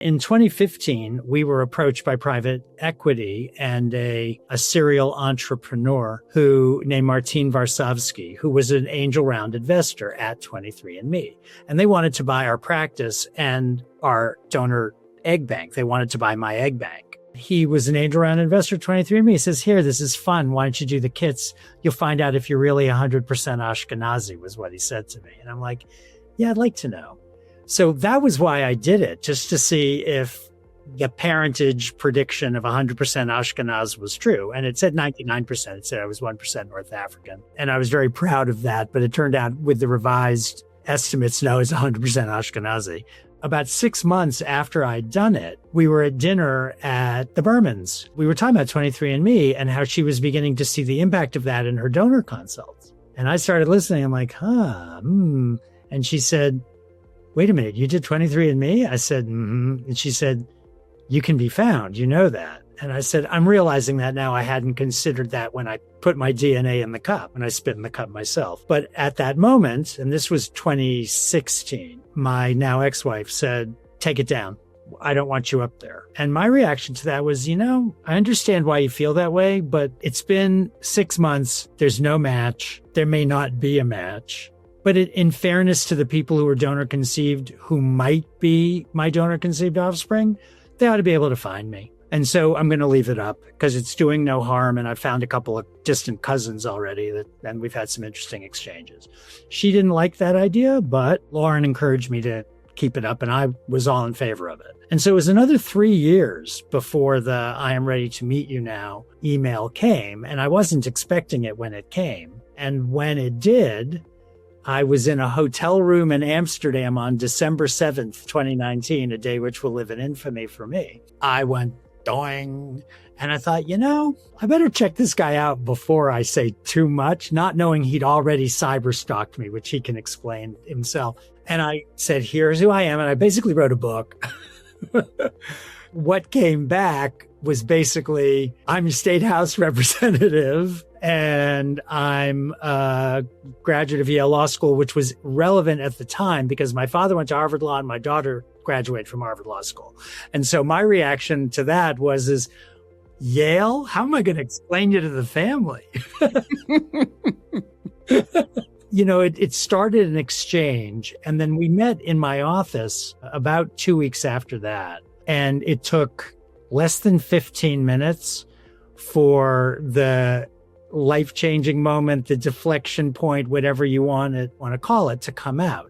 In 2015, we were approached by private equity and a serial entrepreneur named Martin Varsavsky, who was an angel round investor at 23andMe. And they wanted to buy our practice and our donor egg bank. They wanted to buy my egg bank. He was an angel round investor at 23andMe. He says, here, this is fun. Why don't you do the kits? You'll find out if you're really 100% Ashkenazi, was what he said to me. And I'm like, yeah, I'd like to know. So that was why I did it, just to see if the parentage prediction of 100% Ashkenaz was true. And it said 99%. It said I was 1% North African. And I was very proud of that. But it turned out with the revised estimates, no, it's 100% Ashkenazi. About 6 months after I'd done it, we were at dinner at the Bermans. We were talking about 23andMe and how she was beginning to see the impact of that in her donor consults. And I started listening. I'm like, And she said, wait a minute, you did 23andMe? I said, And she said, you can be found. You know that. And I said, I'm realizing that now. I hadn't considered that when I put my DNA in the cup and I spit in the cup myself. But at that moment, and this was 2016, my now ex-wife said, take it down. I don't want you up there. And my reaction to that was, I understand why you feel that way, but it's been 6 months. There's no match. There may not be a match. But in fairness to the people who are donor conceived, who might be my donor conceived offspring, they ought to be able to find me. And so I'm going to leave it up because it's doing no harm. And I've found a couple of distant cousins already and we've had some interesting exchanges. She didn't like that idea, but Lauren encouraged me to keep it up and I was all in favor of it. And so it was another 3 years before the I am ready to meet you now email came. And I wasn't expecting it when it came. And when it did, I was in a hotel room in Amsterdam on December 7th, 2019, a day which will live in infamy for me. I went doing, and I thought, I better check this guy out before I say too much, not knowing he'd already cyber-stalked me, which he can explain himself. And I said, here's who I am. And I basically wrote a book. What came back was basically, I'm a state house representative and I'm a graduate of Yale Law School, which was relevant at the time because my father went to Harvard Law and my daughter graduated from Harvard Law School. And so my reaction to that was, Yale? How am I going to explain you to the family? It started an exchange and then we met in my office about 2 weeks after that. And it took less than 15 minutes for the life-changing moment, the deflection point, whatever you want to call it, to come out.